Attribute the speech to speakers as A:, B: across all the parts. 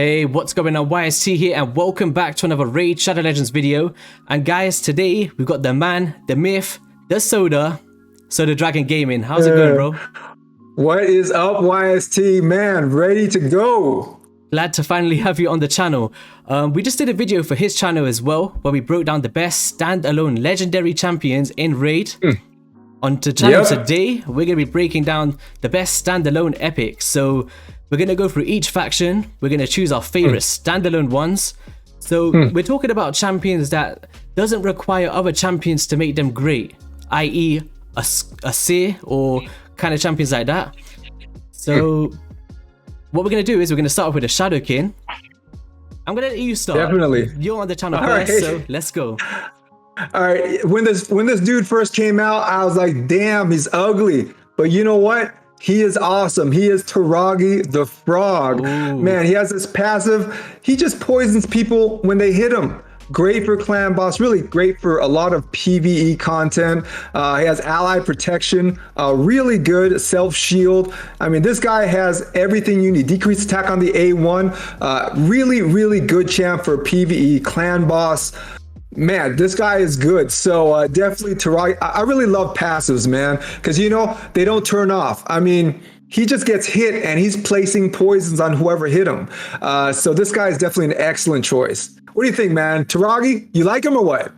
A: Hey, what's going on? YST here, and welcome back to another Raid Shadow Legends video. And guys, today we've got the man, the myth, the Soda Dragon Gaming. How's it going, bro?
B: What is up, YST? Man, ready to go.
A: Glad to finally have you on the channel. We just did a video for his channel as well, where we broke down the best standalone legendary champions in Raid. On the channel today, we're going to be breaking down the best standalone epics. So we're going to go through each faction. We're going to choose our favorite standalone ones. So we're talking about champions that doesn't require other champions to make them great, i.e. a seer or kind of champions like that. So what we're going to do is we're going to start off with a Shadow King. I'm going to let you start.
B: Definitely.
A: You're on the channel first, so let's go.
B: All right, when this dude first came out, I was like, damn, he's ugly. But you know what? He is awesome. He is Torghast the Frog.
A: Ooh.
B: Man, he has this passive. He just poisons people when they hit him. Great for clan boss, really great for a lot of PvE content. He has ally protection, really good self shield. I mean, this guy has everything you need. Decreased attack on the A1. Really good champ for PvE clan boss. Man, this guy is good. So definitely Tyrel. I really love passives, man, because you know they don't turn off. I mean, he just gets hit and he's placing poisons on whoever hit him. So this guy is definitely an excellent choice. What do you think, man? Torghast, you like him or what?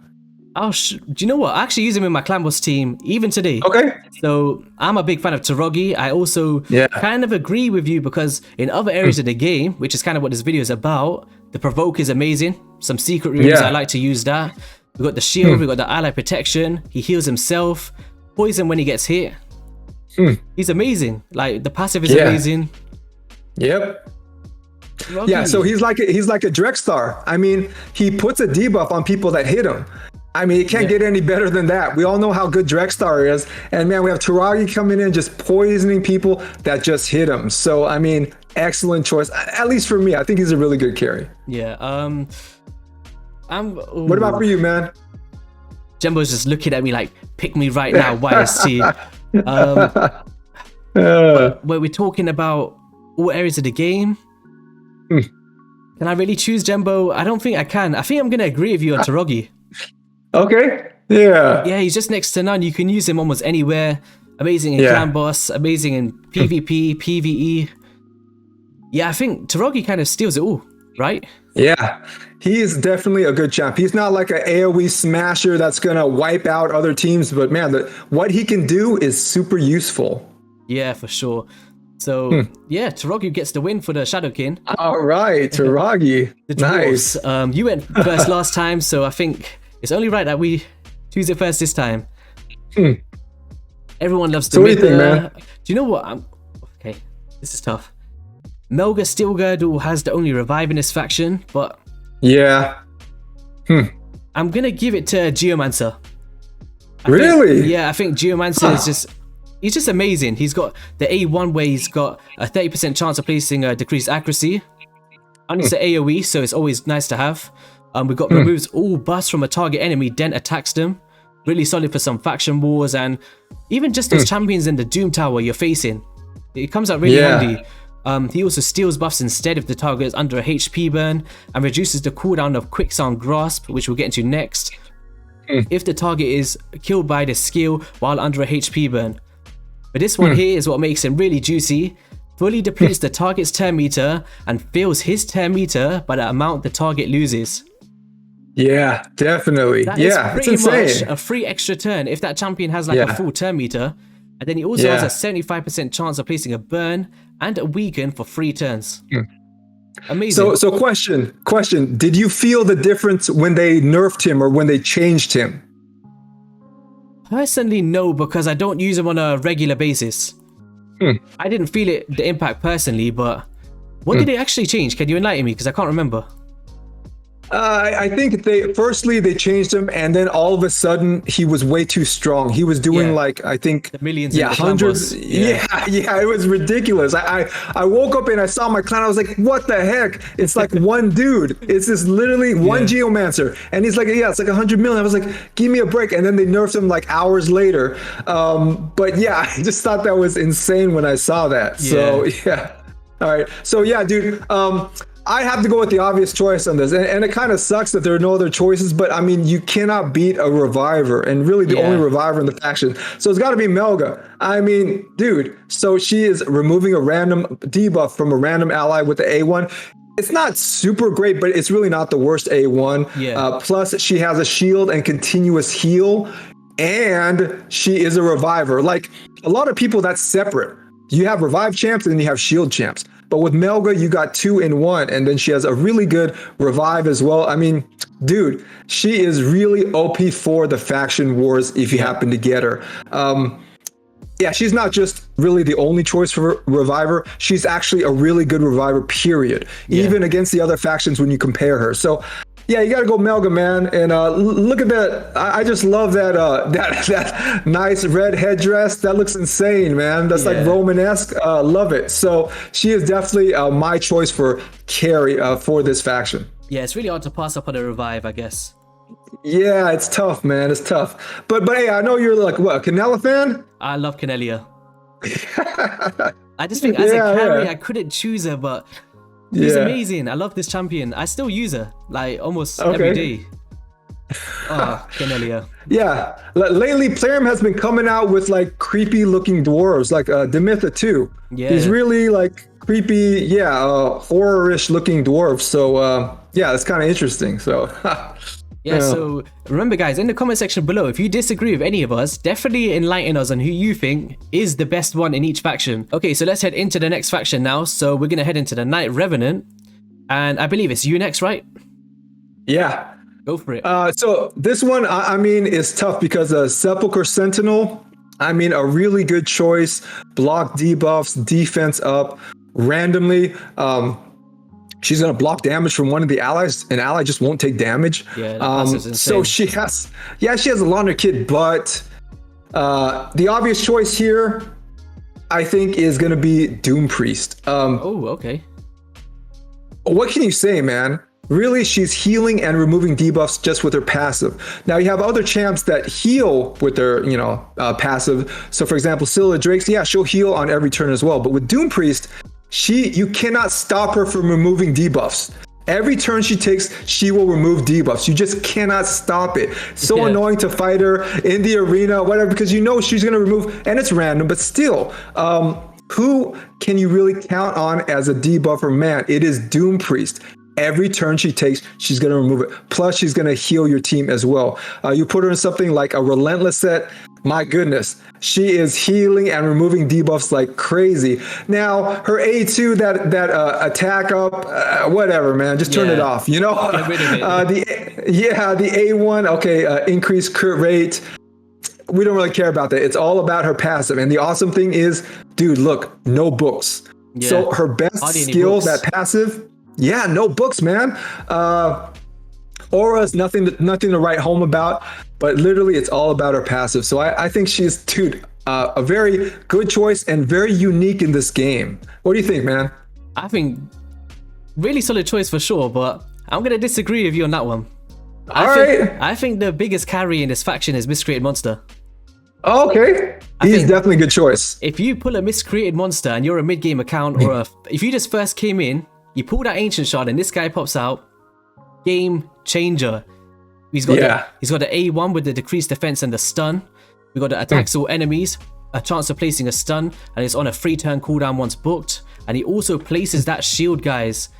A: Oh, do you know what? I actually use him in my clan boss team even today.
B: Okay.
A: So I'm a big fan of Torghast. I also kind of agree with you because in other areas of the game, which is kind of what this video is about, the provoke is amazing. Some secret rooms, I like to use that. We've got the shield, we've got the ally protection. He heals himself. Poison when he gets hit. He's amazing. Like the passive is amazing.
B: Yep.
A: Torghast.
B: Yeah, so he's like a Drexstar. I mean, he puts a debuff on people that hit him. I mean, it can't get any better than that. We all know how good Drexstar is. And man, we have Torghast coming in just poisoning people that just hit him. So, I mean, excellent choice. At least for me, I think he's a really good carry.
A: Yeah.
B: What about for you, man?
A: Jumbo's just looking at me like, pick me right now, YST. Where we're talking about all areas of the game. Can I really choose Jumbo? I don't think I can. I think I'm going to agree with you on Torghast.
B: Okay. Yeah.
A: Yeah, he's just next to none. You can use him almost anywhere. Amazing in clan boss, amazing in PvP, PvE. Yeah, I think Torghast kind of steals it all, right?
B: Yeah, he is definitely a good champ. He's not like an AoE smasher that's going to wipe out other teams, but man, what he can do is super useful.
A: Yeah, for sure. So, yeah, Torghast gets the win for the Shadow King.
B: All right, Torghast. Nice.
A: You went first last time, so I think it's only right that we choose it first this time. Everyone loves the
B: what do you think, man?
A: Do you know what? Okay, this is tough. Melga Steelgirdle has the only revive in this faction, but I'm gonna give it to Geomancer. I think Geomancer is he's just amazing. He's got the A1 where he's got a 30% chance of placing a decreased accuracy. And it's an AoE, so it's always nice to have. We've got removes all buffs from a target enemy, then attacks them. Really solid for some faction wars and even just those champions in the Doom Tower you're facing. It comes out really handy. He also steals buffs instead if the target is under a HP burn and reduces the cooldown of Quicksand Grasp, which we'll get into next, if the target is killed by the skill while under a HP burn. But this one here is what makes him really juicy. Fully depletes the target's turn meter and fills his turn meter by the amount the target loses.
B: Yeah, definitely.
A: That is pretty much a free extra turn if that champion has like a full turn meter. And then he also has a 75% chance of placing a burn and a weaken for 3 turns. Amazing.
B: So question. Did you feel the difference when they nerfed him or when they changed him?
A: Personally, no, because I don't use him on a regular basis. I didn't feel the impact personally, but what did they actually change? Can you enlighten me? Because I can't remember.
B: I think they changed him, and then all of a sudden he was way too strong. He was doing like, I think
A: the millions,
B: hundreds. Yeah, it was ridiculous. I woke up and I saw my clan. I was like, what the heck? It's like one dude. It's just literally one Geomancer, and he's like, it's like 100 million. I was like, give me a break. And then they nerfed him like hours later. But yeah, I just thought that was insane when I saw that. So yeah. All right. So yeah, dude. I have to go with the obvious choice on this, and it kind of sucks that there are no other choices. But I mean, you cannot beat a reviver, and really the only reviver in the faction. So it's got to be Melga. I mean, dude. So she is removing a random debuff from a random ally with the A1. It's not super great, but it's really not the worst A1.
A: Yeah.
B: Plus, she has a shield and continuous heal, and she is a reviver. Like a lot of people, that's separate. You have revive champs and then you have shield champs. But with Melga, you got 2 in 1, and then she has a really good revive as well. I mean, dude, she is really OP for the faction wars if you happen to get her. Yeah, she's not just really the only choice for reviver. She's actually a really good reviver, period. Even against the other factions when you compare her. So, yeah, you got to go Melga, man. And look at that. I just love that that nice red headdress. That looks insane, man. That's like Romanesque. Love it. So she is definitely my choice for carry for this faction.
A: Yeah, it's really hard to pass up on a revive, I guess.
B: Yeah, it's tough, man. It's tough. But hey, I know you're like, what, a Canella fan?
A: I love Canelia. I just think as a carry, I couldn't choose her, but she's amazing. I love this champion. I still use her like almost every day. Oh, Canelia. Yeah.
B: Lately, Plarium has been coming out with like creepy looking dwarves, like Demitha too. Yeah. He's really like creepy, horror-ish looking dwarves. So yeah, it's kind of interesting. So
A: so remember guys, in the comment section below, if you disagree with any of us, definitely enlighten us on who you think is the best one in each faction. Okay, so let's head into the next faction now. So we're gonna head into the Knight Revenant, and I believe it's you next, right?
B: Yeah.
A: Go for it.
B: So this one, I mean, is tough because Sepulchre Sentinel, I mean, a really good choice. Block debuffs, defense up, randomly. She's going to block damage from one of the allies. An ally just won't take damage.
A: Yeah,
B: so she has a Launder kit, but the obvious choice here, I think, is going to be Doom Priest.
A: Okay.
B: What can you say, man? Really, she's healing and removing debuffs just with her passive. Now, you have other champs that heal with their, passive. So, for example, Scylla Drakes, she'll heal on every turn as well. But with Doom Priest, you cannot stop her from removing debuffs. Every turn she takes, she will remove debuffs. You just cannot stop it. So annoying to fight her in the arena, whatever, because she's going to remove, and it's random, but still, who can you really count on as a debuffer? Man, it is Doom Priest. Every turn she takes, she's going to remove it. Plus, she's going to heal your team as well. You put her in something like a Relentless set. My goodness, she is healing and removing debuffs like crazy. Now, her A2, that attack up, whatever, man, just turn it off. The A1, increased crit rate. We don't really care about that. It's all about her passive. And the awesome thing is, dude, look, no books. Yeah. So her best skill, that passive. Yeah, no books, man. Aura's nothing to write home about, but literally it's all about her passive. So I think she's, dude, a very good choice and very unique in this game. What do you think, man?
A: I think really solid choice for sure, but I'm going to disagree with you on that one. I think the biggest carry in this faction is Miscreated Monster.
B: Oh, okay. He's definitely a good choice.
A: If you pull a Miscreated Monster and you're a mid-game account, or if you just first came in, you pull that Ancient Shard and this guy pops out, game changer. He's got the A1 with the decreased defense and the stun. We've got the attacks all enemies, a chance of placing a stun, and it's on a 3-turn cooldown once booked. And he also places that shield, guys.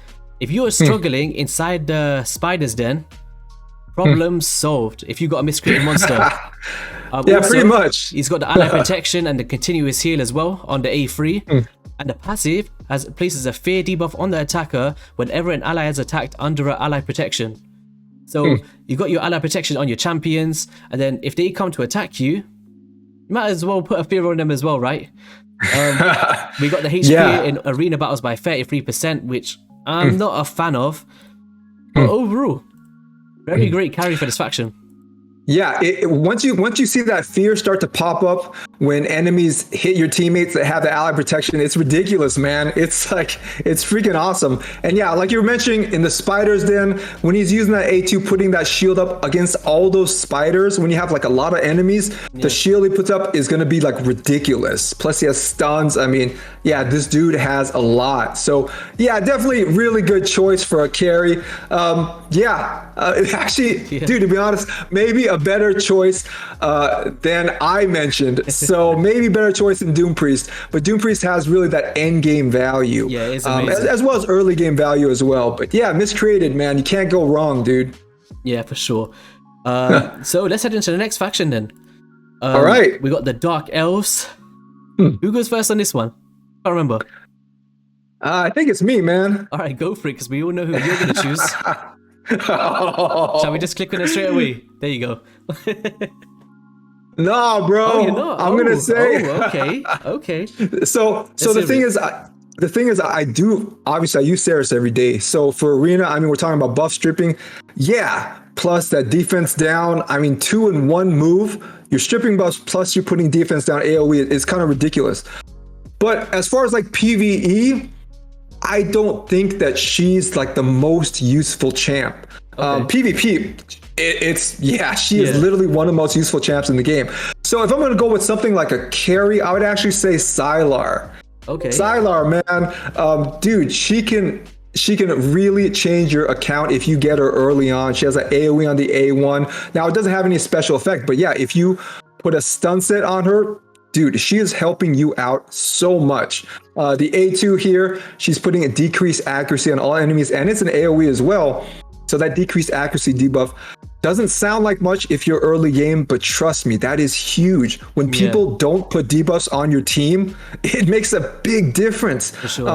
A: If you're struggling inside the spider's den, problem solved. If you got a Miscreated Monster. Also,
B: pretty much.
A: He's got the ally protection and the continuous heal as well on the A3. And the passive places a fear debuff on the attacker whenever an ally is attacked under an ally protection. So you got your ally protection on your champions, and then if they come to attack you, you might as well put a fear on them as well, right? We got the HP in arena battles by 33%, which I'm not a fan of. But overall, very great carry for this faction.
B: Yeah, once you see that fear start to pop up when enemies hit your teammates that have the ally protection. It's ridiculous, man. It's freaking awesome. And yeah, like you were mentioning in the spider's den, when he's using that A2, putting that shield up against all those spiders, when you have like a lot of enemies, the shield he puts up is going to be like ridiculous. Plus he has stuns. I mean, yeah, this dude has a lot. So yeah, definitely really good choice for a carry. Actually, dude, to be honest, maybe a better choice than I mentioned. So maybe better choice than Doom Priest. But Doom Priest has really that end game value.
A: Yeah, it's amazing.
B: As well as early game value as well. But yeah, miscreated, man. You can't go wrong, dude.
A: Yeah, for sure. So let's head into the next faction then.
B: All right.
A: We got the Dark Elves. Who goes first on this one? I can't remember.
B: I think it's me, man.
A: All right, go for it, because we all know who you're going to choose. Shall we just click on it straight away? There you go.
B: No, bro.
A: Oh, you're not?
B: I'm gonna say.
A: Okay.
B: So the thing is, I do obviously I use Ceres every day. So for arena, I mean, we're talking about buff stripping. Yeah. Plus that defense down. I mean, 2-in-1 move. You're stripping buffs plus you're putting defense down. AOE is kind of ridiculous. But as far as like PvE, I don't think that she's like the most useful champ. PvP, she is literally one of the most useful champs in the game. So if I'm going to go with something like a carry, I would actually say Sylar.
A: Okay.
B: Sylar, man, dude, she can really change your account if you get her early on. She has an AoE on the A1. Now it doesn't have any special effect, but yeah, if you put a stun set on her, dude, she is helping you out so much. The A2 here, she's putting a decreased accuracy on all enemies, and it's an AoE as well. So that decreased accuracy debuff doesn't sound like much if you're early game, but trust me, that is huge. When people don't put debuffs on your team, it makes a big difference.
A: For sure.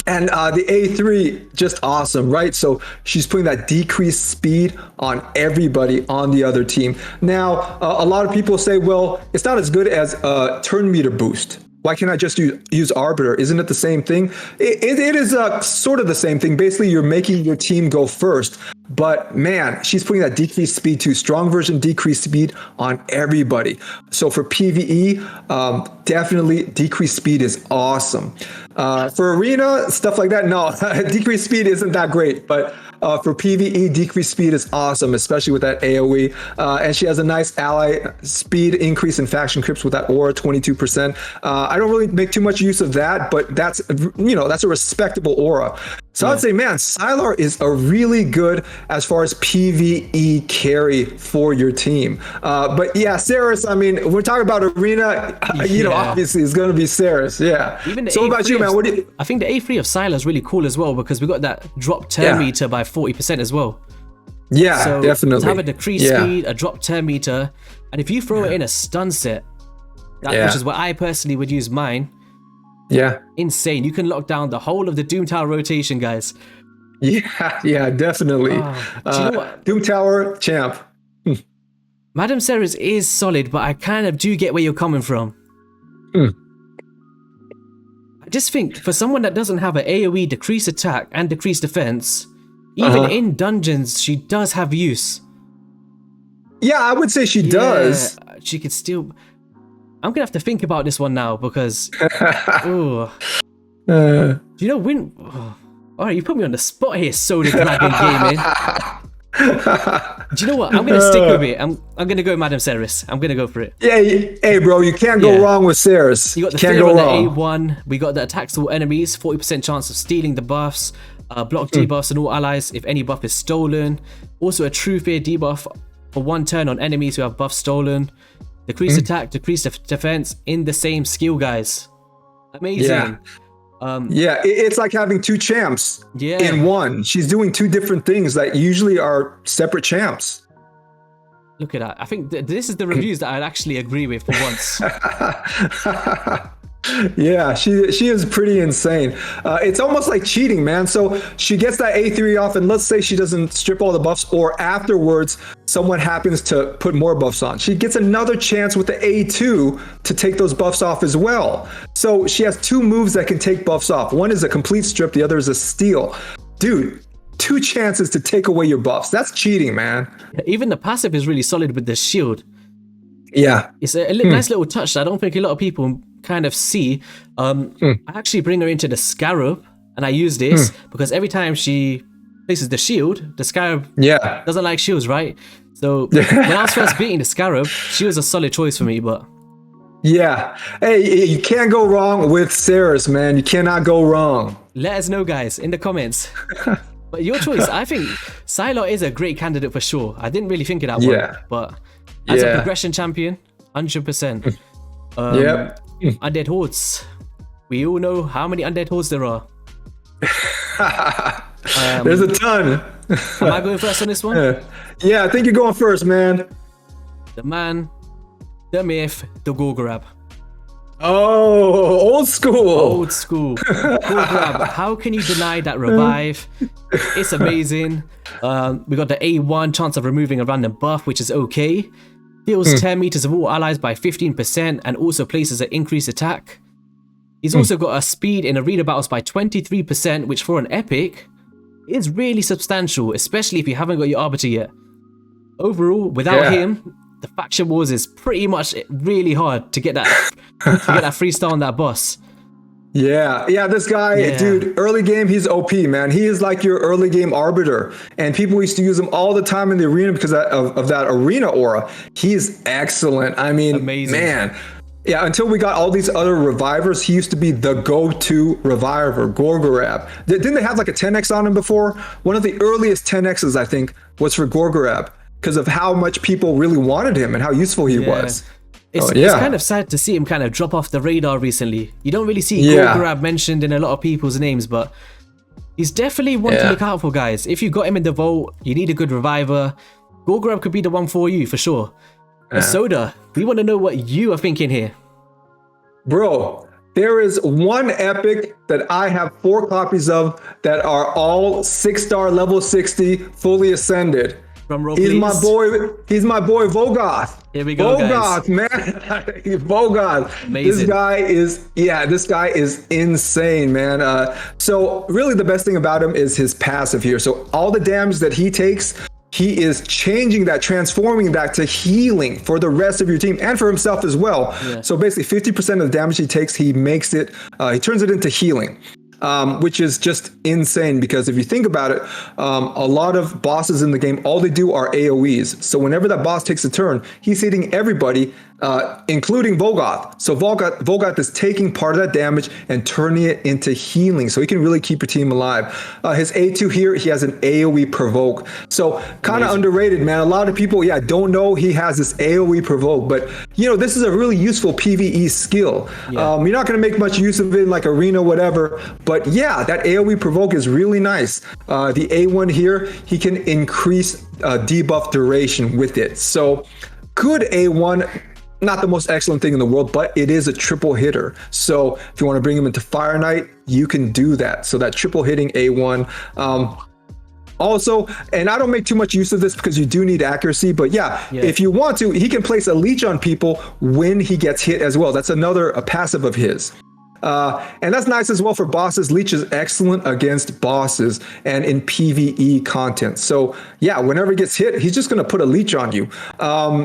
B: And the A3, just awesome, right? So she's putting that decreased speed on everybody on the other team. Now, a lot of people say, well, it's not as good as a turn meter boost. Why can't I just use Arbiter? Isn't it the same thing? It is sort of the same thing. Basically, you're making your team go first. But man, she's putting that decreased speed too. Strong version, decreased speed on everybody. So for PvE, definitely decreased speed is awesome. For arena, stuff like that, no, decreased speed isn't that great. But for PvE, decreased speed is awesome, especially with that AoE. And she has a nice ally speed increase in faction crypts with that aura, 22%. I don't really make too much use of that, but that's a respectable aura. So I'd say, man, Sylar is a really good as far as PvE carry for your team. But yeah, Ceres, I mean, we're talking about arena, obviously it's going to be Ceres. Yeah.
A: Even
B: so what about you, man? What do you...
A: I think the A3 of Sylar is really cool as well, because we got that drop turn meter by 40% as well.
B: Yeah,
A: so
B: definitely.
A: To have a decreased speed, a drop turn meter, and if you throw it in a stun set, which is what I personally would use mine.
B: Yeah.
A: Insane. You can lock down the whole of the Doom Tower rotation, guys.
B: Yeah, definitely.
A: Do you know what?
B: Doom Tower champ.
A: Madame Ceres is solid, but I kind of do get where you're coming from. I just think for someone that doesn't have an AoE decreased attack and decreased defense, even in dungeons, she does have use.
B: Yeah, I would say she does.
A: She could still... I'm going to have to think about this one now, because... do you know when... All right, you put me on the spot here, Soda Dragon Gaming. Do you know what? I'm going to stick with it. I'm going to go Madame Ceres. I'm going to go for it.
B: Yeah, hey, bro, you can't go wrong with Ceres.
A: You got the
B: can't
A: fear
B: go
A: on
B: wrong.
A: The A1. We got the attacks to all enemies, 40% chance of stealing the buffs, block debuffs on all allies if any buff is stolen. Also a true fear debuff for 1 turn on enemies who have buffs stolen. Decreased attack, decreased defense in the same skill, guys. Amazing.
B: Yeah. It's like having 2 champs in one. She's doing 2 different things that usually are separate champs.
A: Look at that. I think this is the reviews that I'd actually agree with for once.
B: Yeah, she is pretty insane. It's almost like cheating, man. So she gets that A3 off, and let's say she doesn't strip all the buffs, or afterwards someone happens to put more buffs on. She gets another chance with the A2 to take those buffs off as well. So she has 2 moves that can take buffs off. One is a complete strip, the other is a steal. Dude, 2 chances to take away your buffs. That's cheating, man.
A: Even the passive is really solid with the shield.
B: Yeah.
A: It's a nice little touch that I don't think a lot of people kind of see. I actually bring her into the Scarab, and I use this because every time she places the shield, the Scarab doesn't like shields, right? So when I was first beating the Scarab, she was a solid choice for me, but...
B: Yeah. Hey, you can't go wrong with Ceres, man. You cannot go wrong.
A: Let us know, guys, in the comments. But your choice, I think Psylocke is a great candidate for sure. I didn't really think of that one, but as a progression champion, 100%. Undead Hordes. We all know how many Undead Hordes there are.
B: There's a ton.
A: Am I going first on this one?
B: Yeah, I think you're going first, man.
A: The man, the myth, the Gorgrab.
B: Oh, old school.
A: Old school. Gorgrab. How can you deny that revive? It's amazing. We got the A1 chance of removing a random buff, which is okay. Heals 10 meters of all allies by 15% and also places an increased attack. He's also got a speed in arena battles by 23%, which for an epic is really substantial, especially if you haven't got your Arbiter yet. Overall, without him, the faction wars is pretty much really hard to get that free star on that boss.
B: Yeah, this guy, dude, early game, he's OP, man. He is like your early game Arbiter. And people used to use him all the time in the arena because of that arena aura. He's excellent. I mean, amazing. Man. Yeah, until we got all these other revivers, he used to be the go-to reviver, Gorgorab. Didn't they have like a 10x on him before? One of the earliest 10x's, I think, was for Gorgorab because of how much people really wanted him and how useful he was.
A: It's kind of sad to see him kind of drop off the radar recently. You don't really see Gorgorab mentioned in a lot of people's names, but he's definitely one to look out for, guys. If you got him in the vault, you need a good reviver, Gorgorab could be the one for you, for sure. Soda, we want to know what you are thinking here. Bro,
B: there is one epic that I have 4 copies of that are all 6-star level 60, fully ascended. He's my boy Vogoth.
A: Here we go,
B: Vogoth,
A: guys.
B: Man. Vogoth.
A: Amazing.
B: This guy is insane, man. So really the best thing about him is his passive here. So all the damage that he takes, he is changing that, transforming that to healing for the rest of your team and for himself as well. Yeah. So basically 50% of the damage he takes, he makes it, he turns it into healing. Which is just insane because if you think about it, a lot of bosses in the game, all they do are AoEs. So whenever that boss takes a turn, he's hitting everybody, including Vogoth. So Vogoth is taking part of that damage and turning it into healing. So he can really keep your team alive. His A2 here, he has an AoE provoke. So kind of underrated, man. A lot of people, don't know he has this AoE provoke, but this is a really useful PvE skill. Yeah. You're not going to make much use of it in like arena, whatever, but that AoE provoke is really nice. The A1 here, he can increase debuff duration with it. So good A1, not the most excellent thing in the world, but it is a triple hitter. So if you want to bring him into Fire Knight, you can do that. So that triple hitting A1. Also, and I don't make too much use of this because you do need accuracy, but if you want to, he can place a leech on people when he gets hit as well. That's a passive of his. And that's nice as well for bosses. Leech is excellent against bosses and in PvE content. So whenever he gets hit, he's just going to put a leech on you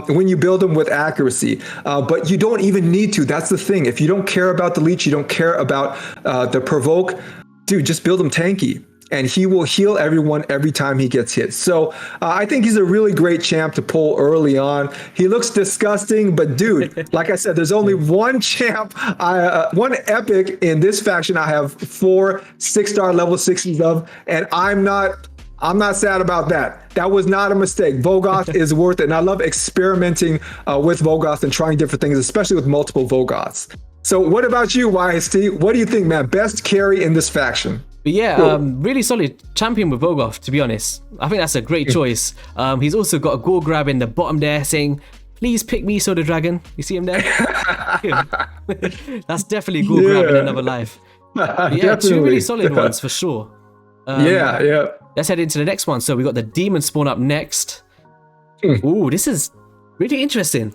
B: when you build him with accuracy. But you don't even need to. That's the thing. If you don't care about the leech, you don't care about the provoke, dude, just build him tanky. And he will heal everyone every time he gets hit. So I think he's a really great champ to pull early on. He looks disgusting, but dude, like I said, there's only one champ, one epic in this faction I have 4 6-star level 60s of, and I'm not sad about that. That was not a mistake. Vogoth is worth it, and I love experimenting with Vogoth and trying different things, especially with multiple Vogoths. So what about you, YST? What do you think, man? Best carry in this faction?
A: But really solid champion with Vogoth, to be honest. I think that's a great choice. He's also got a Gorgrab in the bottom there saying, please pick me, Soda Dragon. You see him there? That's definitely Gorgrab in another life. Two really solid ones for sure. Let's head into the next one. So we got the Demonspawn up next. Ooh, this is really interesting.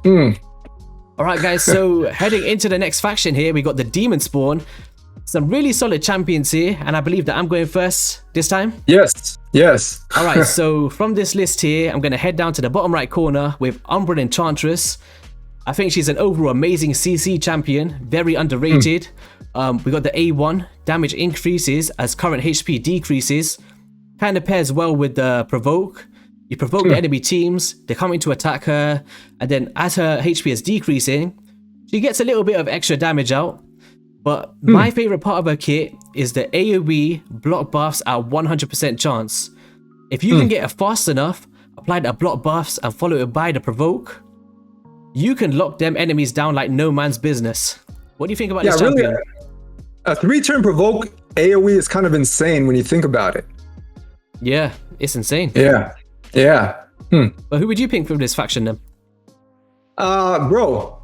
A: All right, guys. So heading into the next faction here, we got the Demonspawn. some really solid champions here, and I believe that I'm going first this time.
B: Yes.
A: All right, so from this list here, I'm going to head down to the bottom right corner with Umbral Enchantress. I think she's an overall amazing CC champion, very underrated. We got the A1, damage increases as current HP decreases. Kind of pairs well with the Provoke. You provoke the enemy teams, they're coming to attack her, and then as her HP is decreasing, she gets a little bit of extra damage out. But my favorite part of her kit is the AoE block buffs at 100% chance. If you can get it fast enough, apply the block buffs and follow it by the Provoke, you can lock them enemies down like no man's business. What do you think about this champion?
B: Really, a 3-turn Provoke AoE is kind of insane when you think about it.
A: Yeah, it's insane.
B: Yeah.
A: But who would you pick from this faction then?
B: Bro.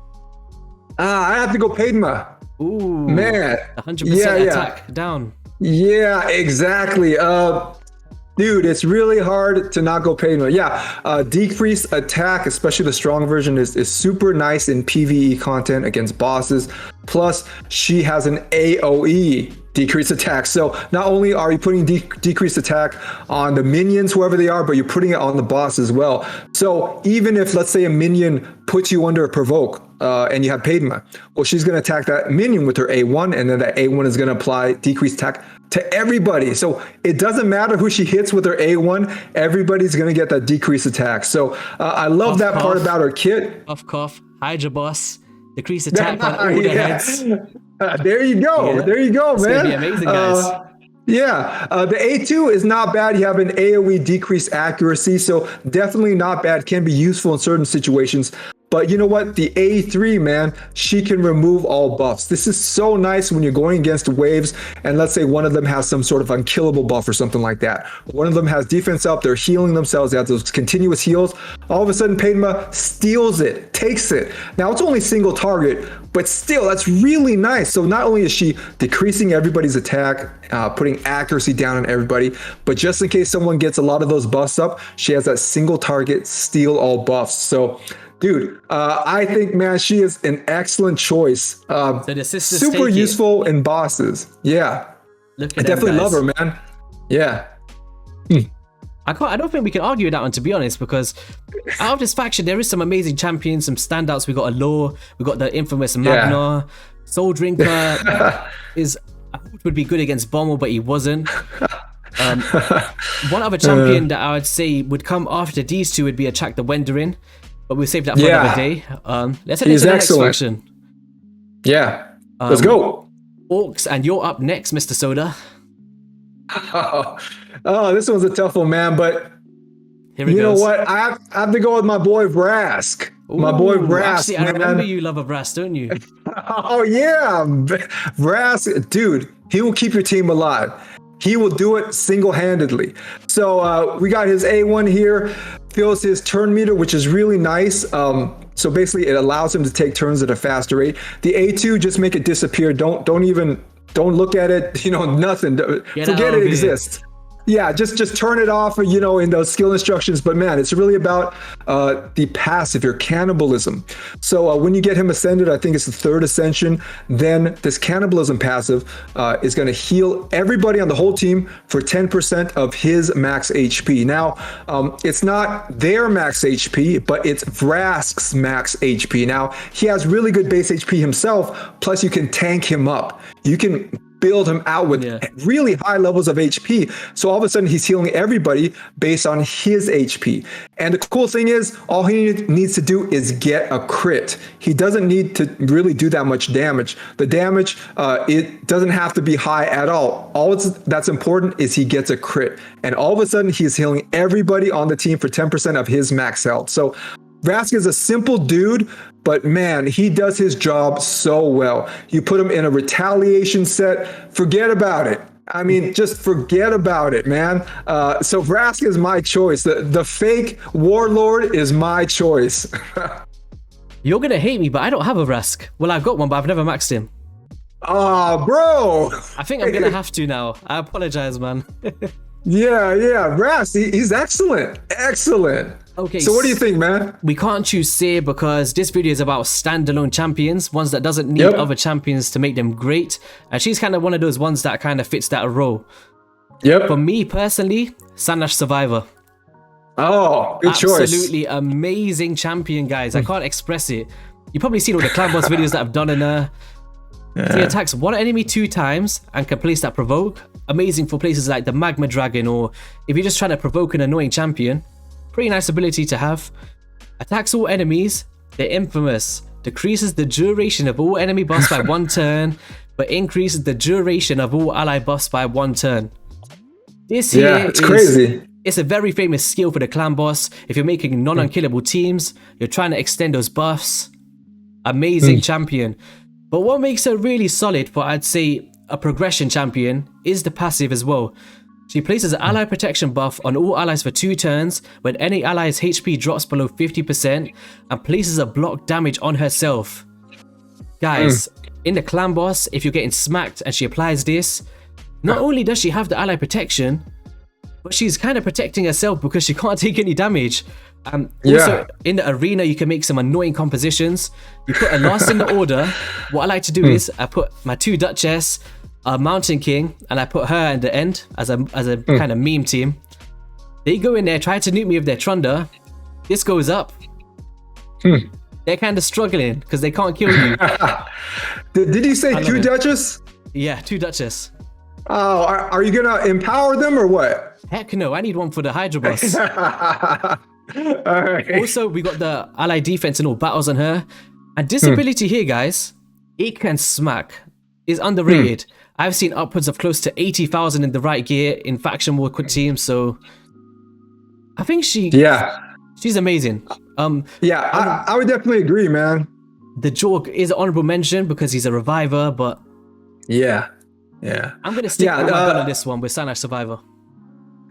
B: I have to go Padma.
A: Ooh,
B: man,
A: 100% attack down.
B: Yeah, exactly. Dude, it's really hard to not go Padma. Yeah, decrease attack, especially the strong version, is super nice in PvE content against bosses. Plus, she has an AoE decreased attack. So not only are you putting decreased attack on the minions, whoever they are, but you're putting it on the boss as well. So even if, let's say, a minion puts you under a Provoke, and you have Padma, well, she's going to attack that minion with her A1, and then that A1 is going to apply decreased attack to everybody. So it doesn't matter who she hits with her A1, everybody's going to get that decreased attack. So I love that part about her kit.
A: Cough, Hydra boss, decreased attack on all the heads.
B: There you go. There you go, man.
A: It's going to be amazing, guys.
B: The A2 is not bad. You have an AoE decreased accuracy, so definitely not bad. Can be useful in certain situations. But you know what? The A3, man, she can remove all buffs. This is so nice when you're going against waves, and let's say one of them has some sort of unkillable buff or something like that. One of them has defense up, they're healing themselves, they have those continuous heals. All of a sudden, Padma steals it, takes it. Now, it's only single target, but still, that's really nice. So not only is she decreasing everybody's attack, putting accuracy down on everybody, but just in case someone gets a lot of those buffs up, she has that single target, steal all buffs. So, dude, I think, man, she is an excellent choice. Super useful in bosses. Yeah. I definitely love her, man. Yeah.
A: I don't think we can argue with that one, to be honest, because out of this faction, there is some amazing champions, some standouts. We got Allure, we got the infamous Magna. Soul Drinker I thought would be good against Bommel, but he wasn't. One other champion that I would say would come after these two would be Attract the Wenderin, but we'll save that for another day. Let's head into the next faction.
B: Yeah, let's go.
A: Orks, and you're up next, Mr. Soda.
B: Oh, this one's a tough one, man, but you know what? I have to go with my boy Vrask. My boy Vrask.
A: Actually, I remember you love a Vrask, don't you?
B: Oh, yeah. Vrask, dude, he will keep your team alive. He will do it single-handedly. So we got his A1 here, fills his turn meter, which is really nice. So basically, it allows him to take turns at a faster rate. The A2, just make it disappear. Don't look at it. Nothing. Forget it exists. Yeah, just turn it off, in those skill instructions. But man, it's really about the passive, your cannibalism. So when you get him ascended, I think it's the 3rd ascension, then this cannibalism passive is going to heal everybody on the whole team for 10% of his max HP. Now, it's not their max HP, but it's Vrask's max HP. Now, he has really good base HP himself, plus you can tank him up. You can build him out with really high levels of HP. So all of a sudden he's healing everybody based on his HP. And the cool thing is, all he needs to do is get a crit. He doesn't need to really do that much damage. The damage, it doesn't have to be high at all. All that's important is he gets a crit. And all of a sudden he's healing everybody on the team for 10% of his max health. So Vrask is a simple dude, but man, he does his job so well. You put him in a retaliation set, forget about it. I mean, just forget about it, man. So Vrask is my choice. The fake warlord is my choice.
A: You're going to hate me, but I don't have a Vrask. Well, I've got one, but I've never maxed him.
B: Oh, bro.
A: I think I'm going to have to now. I apologize, man.
B: Yeah. Vrask, he's excellent. Excellent.
A: Okay.
B: So what do you think, man?
A: We can't choose Seer because this video is about standalone champions, ones that doesn't need other champions to make them great. And she's kind of one of those ones that kind of fits that role.
B: Yep.
A: For me personally, Sandlash Survivor.
B: Oh, good choice.
A: Absolutely amazing champion, guys. I can't express it. You've probably seen all the clan boss videos that I've done on her. She attacks one enemy 2 times and can place that provoke. Amazing for places like the Magma Dragon, or if you're just trying to provoke an annoying champion. Pretty nice ability to have. Attacks all enemies. They're infamous. Decreases the duration of all enemy buffs by 1 turn, but increases the duration of all ally buffs by 1 turn. This here
B: it's crazy.
A: It's a very famous skill for the clan boss. If you're making non-unkillable teams, you're trying to extend those buffs. Amazing champion. But what makes her really solid for, I'd say, a progression champion is the passive as well. She places an ally protection buff on all allies for 2 turns when any ally's HP drops below 50% and places a block damage on herself. Guys, in the clan boss, if you're getting smacked and she applies this, not only does she have the ally protection, but she's kind of protecting herself because she can't take any damage. Also, in the arena, you can make some annoying compositions. You put a last in the order. What I like to do is I put my 2 Duchess, a Mountain King, and I put her in the end as a kind of meme team. They go in there, try to nuke me with their Trunda. This goes up. They're kind of struggling because they can't kill you.
B: Did you say 2 Duchess?
A: Yeah, 2 Duchess.
B: Oh, are you gonna empower them or what?
A: Heck no, I need one for the Hydra boss.
B: All right.
A: Also, we got the ally defense in all battles on her. And this ability here, guys, it can smack. Is underrated. I've seen upwards of close to 80,000 in the right gear in faction war teams, so I think she's amazing.
B: I would definitely agree, man.
A: The Jorg is an honorable mention because he's a reviver, but I'm gonna stick with my gun on this one with Sandlash Survivor.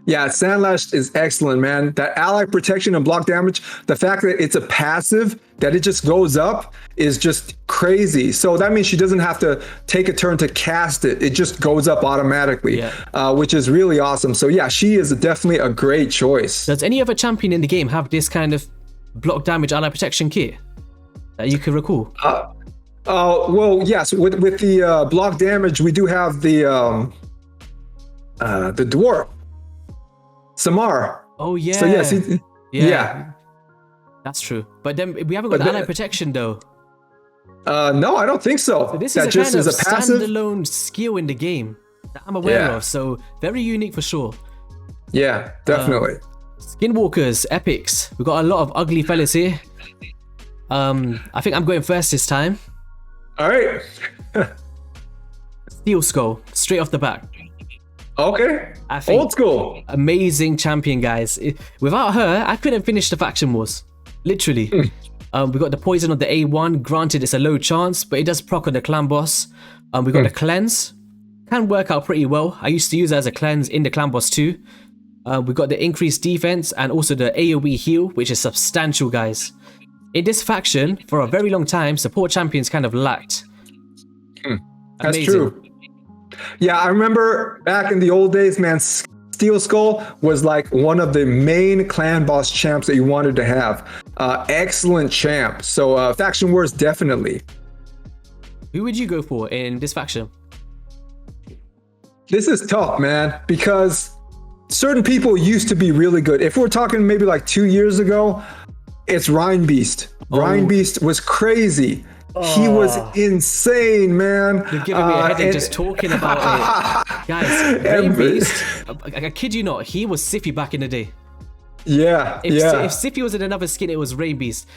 B: Yeah, Sandlash is excellent, man. That ally protection and block damage, the fact that it's a passive, that it just goes up, is just crazy. So that means she doesn't have to take a turn to cast it. It just goes up automatically, which is really awesome. So yeah, she is definitely a great choice.
A: Does any other champion in the game have this kind of block damage ally protection kit that you can recall?
B: Well, yes, with the block damage, we do have the dwarf. Samar.
A: Oh yeah.
B: So yes,
A: that's true. But then we haven't got ally protection though.
B: No, I don't think so.
A: So this is a kind of standalone skill in the game that I'm aware of. So very unique for sure.
B: Yeah, definitely.
A: Skinwalkers, epics. We've got a lot of ugly fellas here. I think I'm going first this time.
B: All right.
A: Steel Skull, straight off the bat.
B: Okay. Old school.
A: Amazing champion, guys. Without her, I couldn't finish the faction wars. Literally. We got the poison on the A1. Granted, it's a low chance, but it does proc on the clan boss. We got the cleanse. Can work out pretty well. I used to use it as a cleanse in the clan boss too. We got the increased defense and also the AoE heal, which is substantial, guys. In this faction, for a very long time, support champions kind of lacked.
B: That's true. Yeah, I remember back in the old days, man, Steel Skull was like one of the main clan boss champs that you wanted to have. Excellent champ. So faction wars, definitely.
A: Who would you go for in this faction?
B: This is tough, man, because certain people used to be really good. If we're talking maybe like 2 years ago, it's Rhinebeast. Rhinebeast was crazy. He was insane, man.
A: You're giving me a headache just talking about it. Guys, Rhinebeast, I kid you not, he was Sify back in the day.
B: Yeah,
A: if Sify was in another skin, it was Rhinebeast.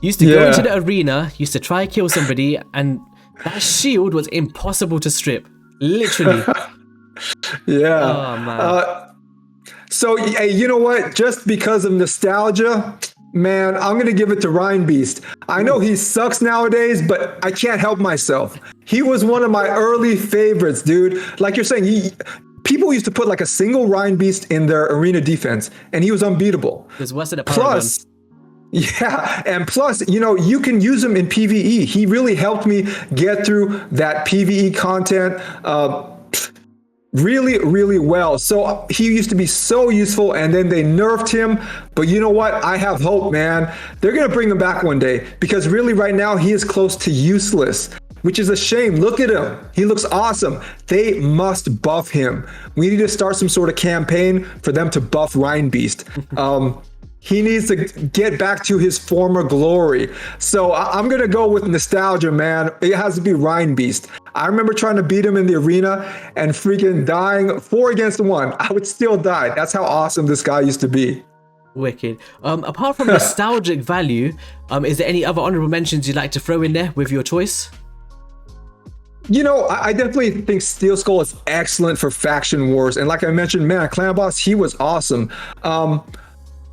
A: Used to go into the arena, used to try kill somebody, and that shield was impossible to strip. Literally.
B: Oh, man. So, hey, you know what? Just because of nostalgia, man, I'm going to give it to Rhinebeast. I know he sucks nowadays, but I can't help myself. He was one of my early favorites, dude. Like you're saying, people used to put like a single Rhinebeast in their arena defense, and he was unbeatable.
A: There's less than a power gun.
B: Yeah, and plus, you know, you can use him in PvE. He really helped me get through that PvE content. really, really well. So he used to be so useful, and then they nerfed him. But you know what? I have hope, man. They're going to bring him back one day, because really right now he is close to useless, which is a shame. Look at him. He looks awesome. They must buff him. We need to start some sort of campaign for them to buff Rhinebeast. He needs to get back to his former glory. So I'm going to go with nostalgia, man. It has to be Rhinebeast. I remember trying to beat him in the arena and freaking dying 4 against 1. I would still die. That's how awesome this guy used to be.
A: Wicked. Apart from nostalgic value, is there any other honorable mentions you'd like to throw in there with your choice?
B: You know, I definitely think Steel Skull is excellent for faction wars. And like I mentioned, man, Clan Boss, he was awesome.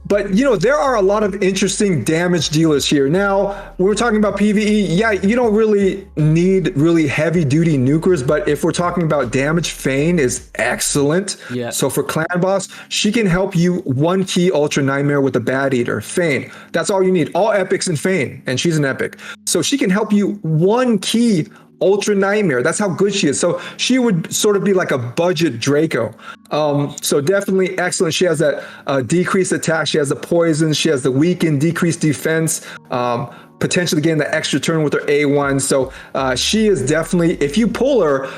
B: But, you know, there are a lot of interesting damage dealers here. Now, when we're talking about PvE, yeah, you don't really need really heavy-duty nukers, but if we're talking about damage, Fane is excellent.
A: Yeah.
B: So for Clan Boss, she can help you 1-key Ultra Nightmare with a Bad Eater. Fane, that's all you need. All epics in Fane, and she's an epic. So she can help you 1-key Ultra Nightmare. That's how good she is. So she would sort of be like a budget Draco. So definitely excellent. She has that decreased attack. She has the poison. She has the weakened, decreased defense. Potentially getting the extra turn with her A1. So she is definitely, if you pull her,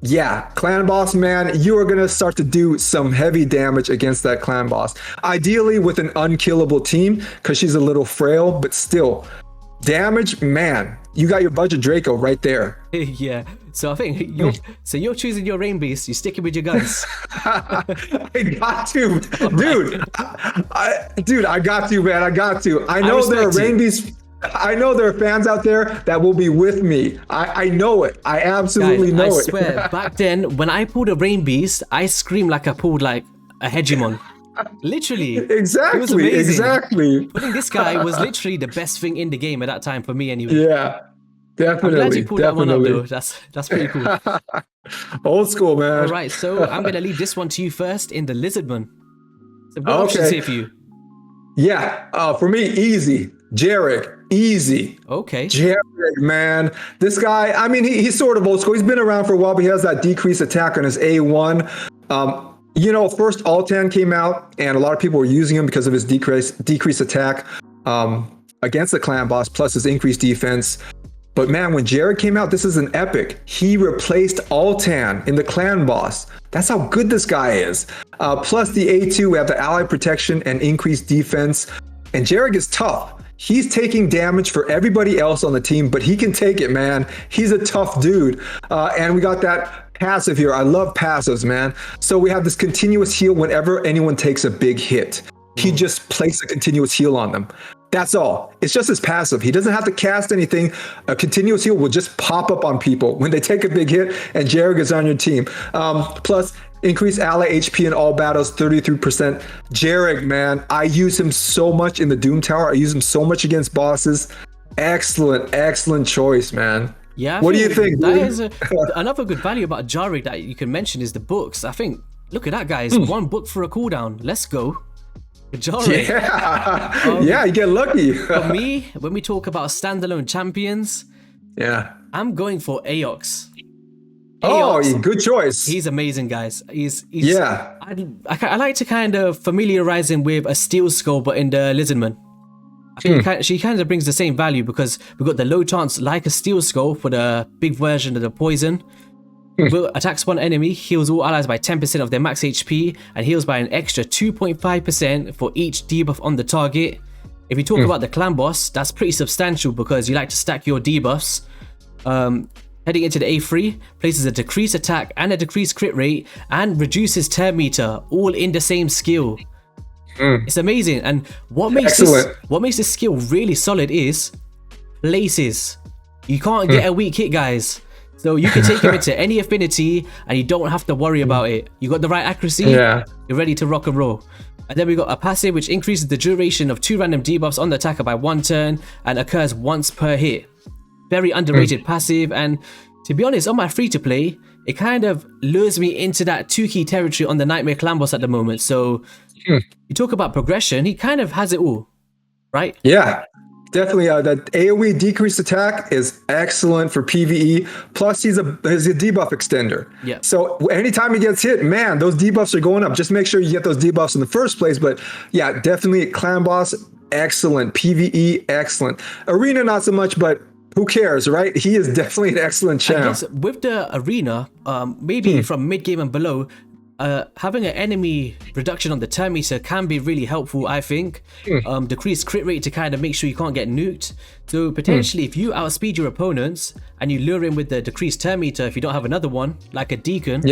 B: yeah, Clan Boss, man, you are going to start to do some heavy damage against that Clan Boss. Ideally with an unkillable team, because she's a little frail, but still, damage, man, you got your budget Draco right there.
A: Yeah, so I think you're choosing your Rain Beast. You're sticking with your guns.
B: I got to, dude. I got to, man. I got to. I know there are Rain Beasts. I know there are fans out there that will be with me. I know it. I absolutely know it.
A: I swear, back then when I pulled a Rain Beast, I screamed like I pulled like a Hegemon. Literally.
B: Exactly.
A: It was amazing.
B: Exactly.
A: Pulling this guy was literally the best thing in the game at that time for me anyway.
B: Yeah. Definitely.
A: I'm glad you pulled that one up though. That's pretty cool.
B: Old school, man.
A: All right, so I'm gonna leave this one to you first in the Lizardmen. So what options here for you?
B: Yeah, for me, easy. Jarek, easy.
A: Okay.
B: Jarek, man. This guy, I mean, he's sort of old school. He's been around for a while, but he has that decreased attack on his A1. You know, first Altan came out, and a lot of people were using him because of his decreased attack against the Clan Boss, plus his increased defense. But man, when Jared came out, this is an epic. He replaced Altan in the Clan Boss. That's how good this guy is. Plus the A2, we have the ally protection and increased defense. And Jared is tough. He's taking damage for everybody else on the team, but he can take it, man. He's a tough dude. And we got that passive here. I love passives, man. So we have this continuous heal whenever anyone takes a big hit. He just places a continuous heal on them. That's all. It's just his passive. He doesn't have to cast anything. A continuous heal will just pop up on people when they take a big hit, and Jared is on your team. Plus, increase ally HP in all battles, 33%. Jared, man, I use him so much in the Doom Tower. I use him so much against bosses. Excellent, excellent choice, man.
A: Yeah.
B: What do you think?
A: That is another good value about Jared that you can mention is the books. I think, look at that, guys. One book for a cooldown. Let's go. Jared.
B: Yeah, yeah, you get lucky.
A: For me, when we talk about standalone champions,
B: yeah,
A: I'm going for Aox.
B: Oh, good choice.
A: He's amazing, guys. He's
B: yeah.
A: I like to kind of familiarize him with a Steel Skull, but in the Lizardmen. She kind of brings the same value because we've got the low chance like a Steel Skull for the big version of the poison. Attacks one enemy, heals all allies by 10% of their max HP, and heals by an extra 2.5% for each debuff on the target. If you talk about the Clan Boss, that's pretty substantial because you like to stack your debuffs. Heading into the A3, places a decreased attack and a decreased crit rate, and reduces turn meter, all in the same skill. It's amazing, and what makes this skill really solid is places. You can't get a weak hit, guys. So you can take him into any affinity and you don't have to worry about it. You got the right accuracy, you're ready to rock and roll. And then we got a passive which increases the duration of 2 random debuffs on the attacker by 1 turn and occurs once per hit. Very underrated passive, and to be honest, on my free to play, it kind of lures me into that 2-key territory on the Nightmare Clan Boss at the moment. So you talk about progression, he kind of has it all, right?
B: Yeah. definitely. That AoE decreased attack is excellent for PvE. Plus, he's a debuff extender.
A: Yeah.
B: So anytime he gets hit, man, those debuffs are going up. Just make sure you get those debuffs in the first place. But yeah, definitely clan boss, excellent. PvE, excellent. Arena, not so much, but who cares, right? He is definitely an excellent champ.
A: I guess with the arena, maybe from mid game and below, having an enemy reduction on the turn meter can be really helpful, I think. Decreased crit rate to kind of make sure you can't get nuked. So potentially if you outspeed your opponents and you lure him with the decreased turn meter, if you don't have another one, like a Deacon,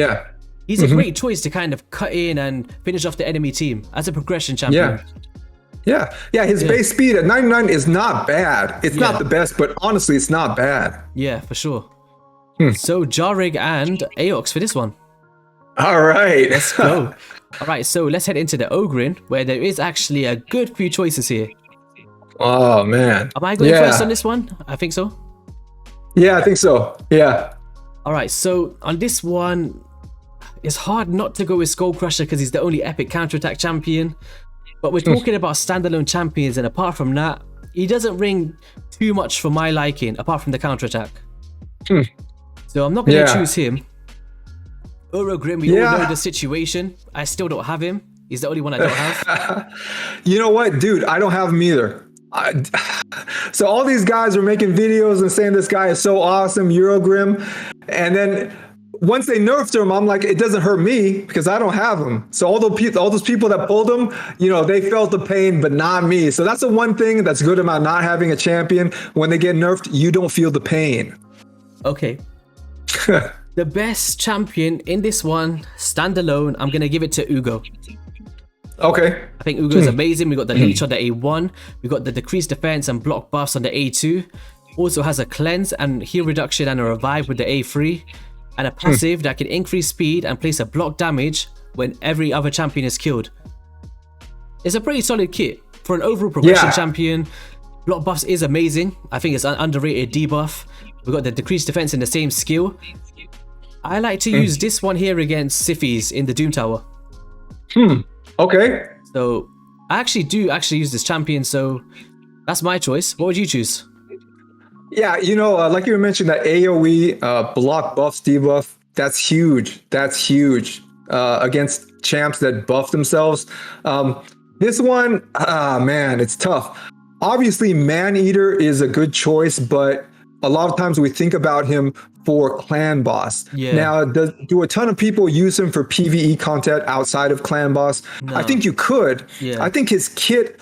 A: he's a great choice to kind of cut in and finish off the enemy team as a progression champion.
B: Yeah, his base speed at 99 is not bad. It's not the best, but honestly, it's not bad.
A: Yeah, for sure. So Jarig and Aox for this one.
B: All right.
A: Let's go. All right, so let's head into the Ogre, where there is actually a good few choices here.
B: Oh, man.
A: Am I going first on this one? I think so.
B: Yeah, I think so. Yeah.
A: All right, so on this one, it's hard not to go with Skull Crusher because he's the only epic counterattack champion. But we're talking about standalone champions, and apart from that, he doesn't ring too much for my liking, apart from the counterattack. So I'm not going to choose him. Orogrim, we all know the situation. I still don't have him. He's the only one I don't have.
B: You know what, dude? I don't have him either. So all these guys are making videos and saying this guy is so awesome, Eurogrim. And then once they nerfed him, I'm like, it doesn't hurt me because I don't have him. So all those people that pulled him, you know, they felt the pain, but not me. So that's the one thing that's good about not having a champion. When they get nerfed, you don't feel the pain.
A: Okay. The best champion in this one, standalone, I'm going to give it to Ugo.
B: Okay.
A: I think Ugo is amazing. We got the leech on the A1. We got the decreased defense and block buffs on the A2. Also has a cleanse and heal reduction and a revive with the A3. And a passive that can increase speed and place a block damage when every other champion is killed. It's a pretty solid kit. For an overall progression champion, block buffs is amazing. I think it's an underrated debuff. We got the decreased defense in the same skill. I like to use this one here against Siphies in the Doom Tower.
B: Okay.
A: So I actually use this champion, so that's my choice. What would you choose?
B: Yeah, you know, like you mentioned, that AoE block buffs, debuff, that's huge. That's huge against champs that buff themselves. This one, man, it's tough. Obviously, Maneater is a good choice, but a lot of times we think about him for clan boss. Now, do a ton of people use him for PvE content outside of clan boss? No. I think you could. I think his kit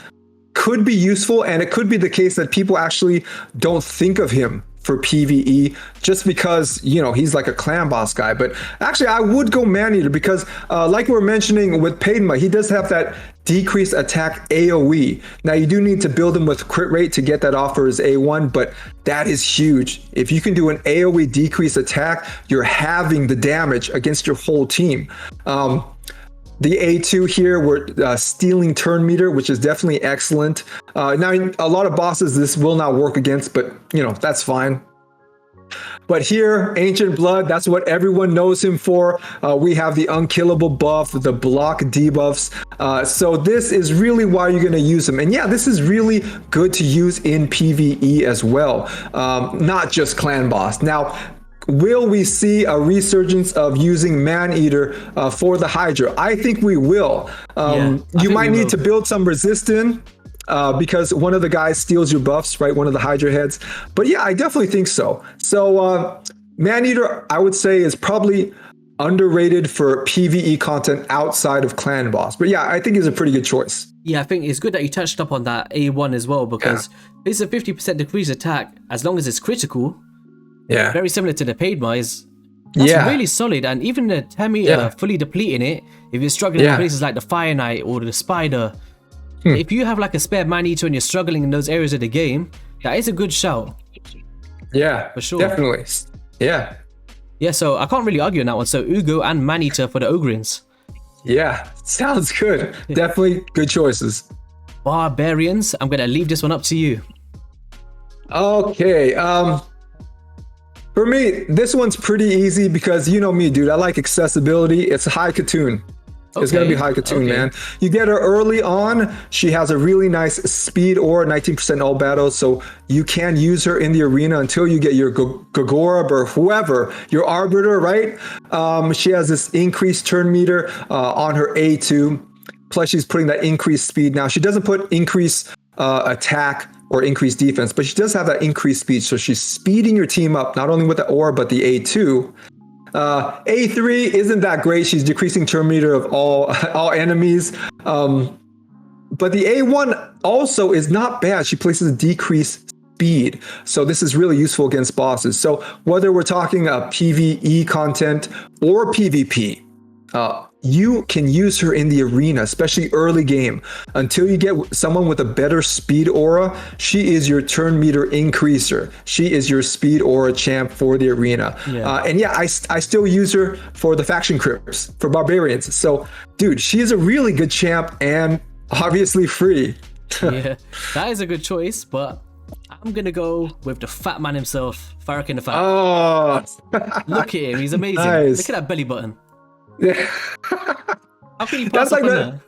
B: could be useful, and it could be the case that people actually don't think of him for PvE just because, you know, he's like a clan boss guy. But actually, I would go Maneater because like we were mentioning with Padma, he does have that decreased attack AoE. Now, you do need to build him with crit rate to get that off for his A1, but that is huge. If you can do an AoE decreased attack, you're halving the damage against your whole team. The A2 here, we're stealing turn meter, which is definitely excellent. Now, a lot of bosses this will not work against, but, you know, that's fine. But here, Ancient Blood, that's what everyone knows him for. We have the unkillable buff, the block debuffs. So this is really why you're going to use him. And yeah, this is really good to use in PvE as well, not just clan boss. Now, will we see a resurgence of using Maneater for the Hydra? I think we will. You might need to build some resistance because one of the guys steals your buffs, right? One of the Hydra heads. But yeah, I definitely think so. So Maneater, I would say, is probably underrated for PvE content outside of clan boss. But yeah, I think he's a pretty good choice. Yeah,
A: I think it's good that you touched up on that A1 as well, because it's a 50% decreased attack as long as it's critical.
B: Yeah,
A: very similar to the Padma. That's really solid, and even the Temi fully depleting it, if you're struggling in places like the Fire Knight or the Spider, if you have like a spare Maneater and you're struggling in those areas of the game, that is a good shout.
B: Yeah,
A: for sure,
B: definitely. Yeah,
A: so I can't really argue on that one. So Ugo and Maneater for the Ogrins.
B: Yeah, sounds good. Definitely good choices.
A: Barbarians, I'm gonna leave this one up to you.
B: Okay, for me, this one's pretty easy because you know me, dude. I like accessibility. It's High Katoon. It's going to be High Katoon, man. You get her early on. She has a really nice speed aura, 19% all battles. So you can use her in the arena until you get your Gagorab or whoever, your Arbiter, right? She has this increased turn meter on her A2. Plus, she's putting that increased speed. Now, she doesn't put increased attack or increased defense, but she does have that increased speed. So she's speeding your team up, not only with the aura, but the A2. A3 isn't that great. She's decreasing turn meter of all enemies. But the A1 also is not bad. She places a decreased speed. So this is really useful against bosses. So whether we're talking PvE content or PvP, you can use her in the arena, especially early game. Until you get someone with a better speed aura, she is your turn meter increaser. She is your speed aura champ for the arena. I still use her for the faction crypts, for Barbarians. So, dude, she is a really good champ and obviously free.
A: Yeah, that is a good choice, but I'm going to go with the fat man himself, Farrakhan the Fat.
B: Oh,
A: look at him. He's amazing.
B: Nice.
A: Look at that belly button.
B: Yeah.
A: How can you pass up on that?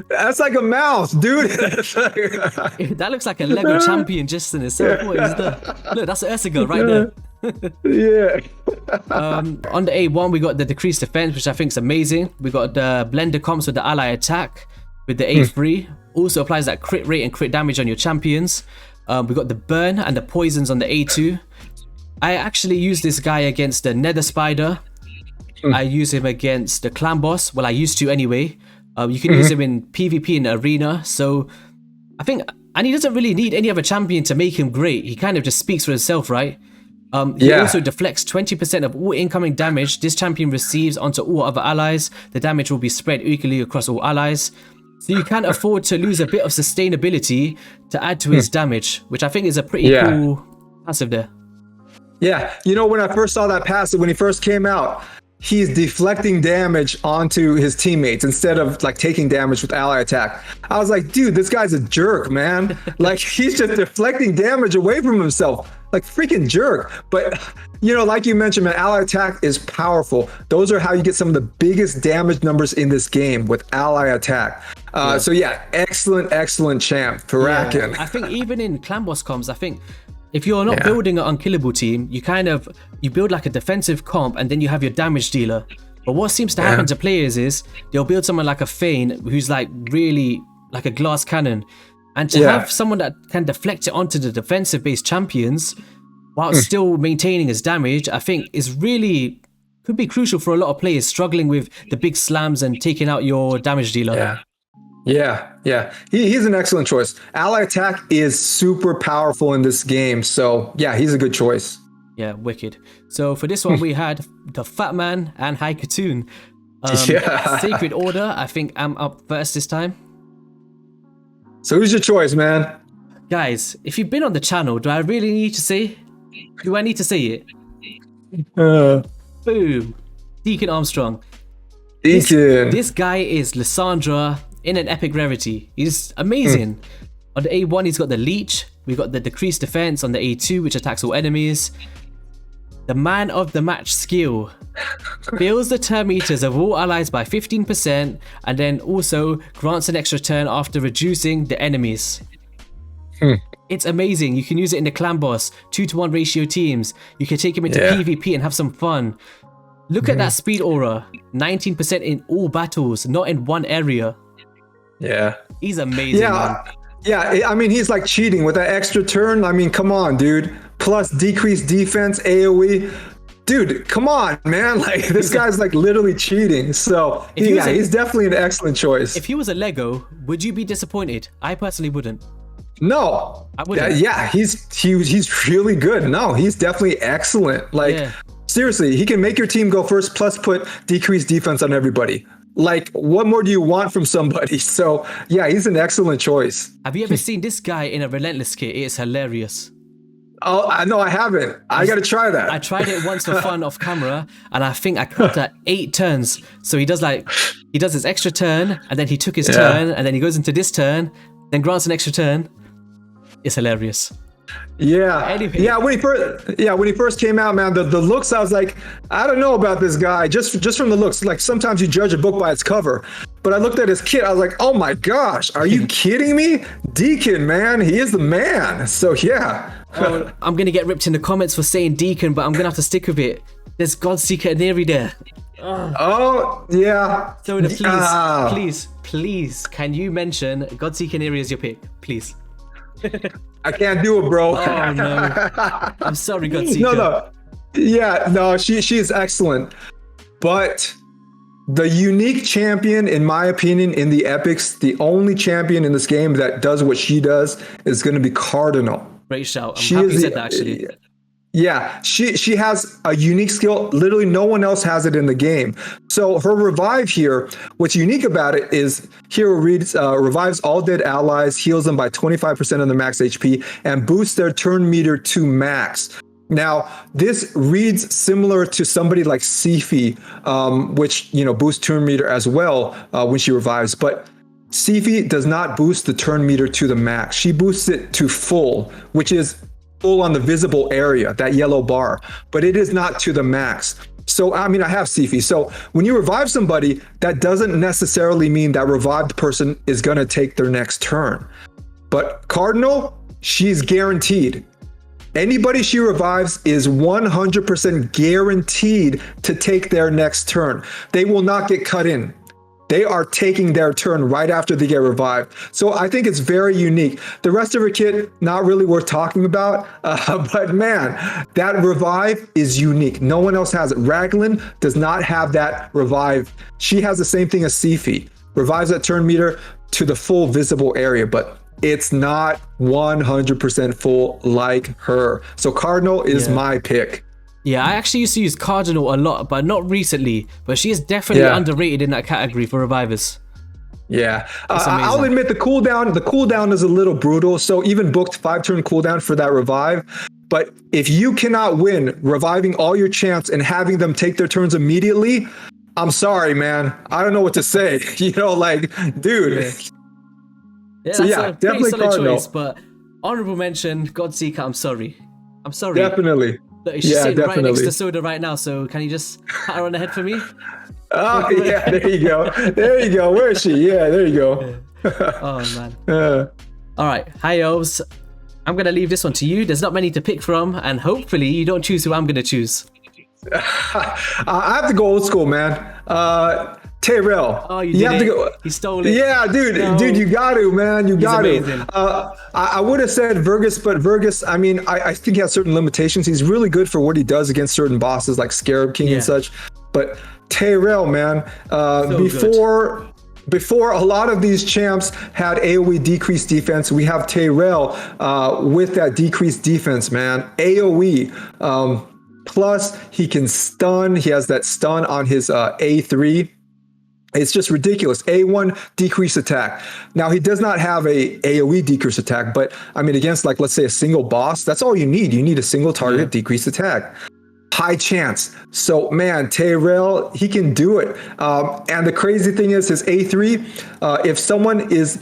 B: That's like a mouse, dude.
A: That looks like a LEGGO champion just in itself. What is that? Look, that's Ursaga right there.
B: Yeah.
A: On the A1, we got the decreased defense, which I think is amazing. We got the blender comps with the ally attack with the A3. Also applies that crit rate and crit damage on your champions. We got the burn and the poisons on the A2. I actually used this guy against the Nether Spider. I use him against the clan boss. Well, I used to anyway. You can use him in PvP in arena. So I think, and he doesn't really need any other champion to make him great. He kind of just speaks for himself, right? He also deflects 20% of all incoming damage this champion receives onto all other allies. The damage will be spread equally across all allies. So you can afford to lose a bit of sustainability to add to his damage, which I think is a pretty cool passive there.
B: Yeah, you know, when I first saw that passive, when he first came out, he's deflecting damage onto his teammates instead of like taking damage with ally attack. I was like, dude, this guy's a jerk, man. Like, he's just deflecting damage away from himself. Like, freaking jerk. But, you know, like you mentioned, man, ally attack is powerful. Those are how you get some of the biggest damage numbers in this game, with ally attack. So yeah, excellent champ, Farrakhan.
A: I think even in clan boss comps, I think if you're not building an unkillable team, you build like a defensive comp and then you have your damage dealer. But what seems to happen to players is they'll build someone like a Fane who's like really like a glass cannon. And to have someone that can deflect it onto the defensive based champions while still maintaining his damage, I think could be crucial for a lot of players struggling with the big slams and taking out your damage dealer.
B: Yeah. He's an excellent choice. Ally attack is super powerful in this game. So yeah, he's a good choice.
A: Yeah, wicked. So for this one, we had the Fat Man and High Katoon. Sacred Order, I think I'm up first this time.
B: So who's your choice, man?
A: Guys, if you've been on the channel, do I really need to say? Do I need to say it? Boom. Deacon Armstrong.
B: Deacon.
A: This guy is Lysandra in an epic rarity. He's amazing. On the A1, he's got the Leech. We've got the decreased defense on the A2, which attacks all enemies. The man of the match skill fills the turn meters of all allies by 15% and then also grants an extra turn after reducing the enemies. It's amazing. You can use it in the clan boss, 2-to-1 ratio teams. You can take him into PvP and have some fun. Look at that speed aura, 19% in all battles, not in one area.
B: Yeah.
A: He's amazing, man.
B: Yeah, I mean, he's like cheating with that extra turn. I mean, come on, dude. Plus decreased defense, AoE. Dude, come on, man. Like, this guy's like literally cheating. So, he's definitely an excellent choice.
A: If he was a LEGGO, would you be disappointed? I personally wouldn't.
B: No.
A: I wouldn't.
B: Yeah, he's really good. No, he's definitely excellent. Like, seriously, he can make your team go first, plus put decreased defense on everybody. Like, what more do you want from somebody? So, yeah, he's an excellent choice.
A: Have you ever seen this guy in a Relentless kit? It's hilarious.
B: Oh, no, I haven't. I got to try that.
A: I tried it once for fun off camera, and I think I caught at 8 turns. So he does his extra turn, and then he took his turn, and then he goes into this turn, then grants an extra turn. It's hilarious. Anyway.
B: When he first came out, man, the looks, I was like, I don't know about this guy, just from the looks. Like, sometimes you judge a book by its cover, but I looked at his kit, I was like, oh my gosh, are you kidding me? Deacon, man, he is the man. So yeah.
A: Oh, I'm gonna get ripped in the comments for saying Deacon, but I'm gonna have to stick with it. There's Godseeker and Neri there.
B: Oh yeah.
A: So please, can you mention Godseeker and Neri as your pick, please?
B: I can't do it, bro.
A: Oh no. I'm sorry, Godseeker.
B: No. Yeah, no, she is excellent. But the unique champion, in my opinion, in the epics, the only champion in this game that does what she does is going to be Cardinal.
A: Great shout. I'm happy you said that, actually.
B: Yeah, she has a unique skill. Literally no one else has it in the game. So her revive here, what's unique about it is Hero revives all dead allies, heals them by 25% of their max HP, and boosts their turn meter to max. Now, this reads similar to somebody like Sifi, which, boosts turn meter as well when she revives. But Sifi does not boost the turn meter to the max. She boosts it to full, which is full on the visible area, that yellow bar, but it is not to the max. So, I have Sifi. So when you revive somebody, that doesn't necessarily mean that revived person is going to take their next turn. But Cardinal, she's guaranteed. Anybody she revives is 100% guaranteed to take their next turn. They will not get cut in. They are taking their turn right after they get revived. So I think it's very unique. The rest of her kit, not really worth talking about. But man, that revive is unique. No one else has it. Raglan does not have that revive. She has the same thing as Sifi. Revives that turn meter to the full visible area, but it's not 100% full like her. So Cardinal is my pick.
A: Yeah, I actually used to use Cardinal a lot, but not recently. But she is definitely underrated in that category for revivers.
B: Yeah, I'll admit the cooldown is a little brutal. So even booked 5-turn cooldown for that revive. But if you cannot win reviving all your champs and having them take their turns immediately, I'm sorry, man. I don't know what to say. Dude.
A: Yeah, so that's a definitely solid choice. But honorable mention, Godseeker. I'm sorry.
B: Definitely.
A: Look, she's sitting right next to Soda right now, so can you just pat her on the head for me?
B: Oh, yeah, there you go. There you go. Where is she? Yeah, there you go.
A: Oh, man. All right. Hi, Elves. I'm going to leave this one to you. There's not many to pick from, and hopefully you don't choose who I'm going to choose.
B: I have to go old school, man. Tyrel.
A: Oh, you have to go. He stole it.
B: Yeah, dude, you got to, man. You got to. I would have said Vergus, but Vergus, I think he has certain limitations. He's really good for what he does against certain bosses like Scarab King and such. But Tyrel, man, before a lot of these champs had AoE decreased defense, we have Tyrel with that decreased defense, man. AoE. Plus, he can stun. He has that stun on his A3. It's just ridiculous. A1 decrease attack. Now, he does not have a AoE decrease attack, but against let's say a single boss, that's all you need. You need a single target decrease attack. High chance. So man, Tyrel, he can do it. And the crazy thing is his A3, if someone is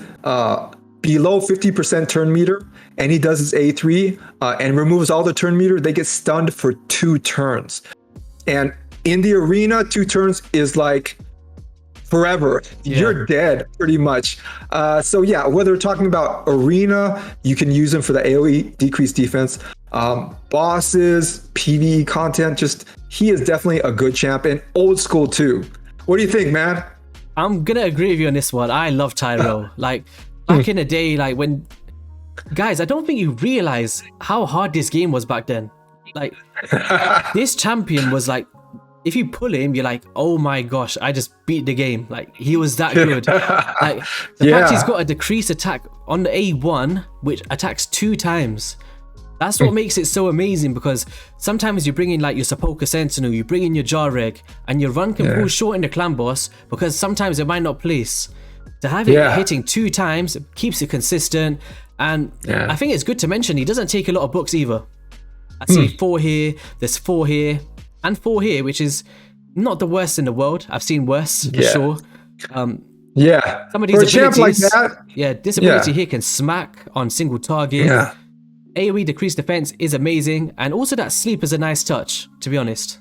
B: below 50% turn meter and he does his A3 and removes all the turn meter, they get stunned for 2 turns. And in the arena, 2 turns is like forever. You're dead pretty much. So yeah, whether we're talking about arena, you can use him for the AoE decreased defense. Bosses, PvE content, he is definitely a good champ, and old school too. What do you think, man?
A: I'm gonna agree with you on this one. I love Tyrel. Back in the day, when guys, I don't think you realize how hard this game was back then. This champion was if you pull him, you're like, oh my gosh, I just beat the game. He was that good. The fact he's got a decreased attack on the A1, which attacks 2 times. That's what makes it so amazing, because sometimes you bring in your Sepulchre Sentinel, you bring in your Jareg, and your run can fall short in the clan boss because sometimes it might not place. To have it hitting 2 times keeps it consistent, and I think it's good to mention he doesn't take a lot of books either. I see 4 here, there's 4 here, and 4 here, which is not the worst in the world. I've seen worse for sure. Some of these
B: for a champ like that,
A: this ability here can smack on single target. AoE decreased defense is amazing, and also that sleep is a nice touch, to be honest.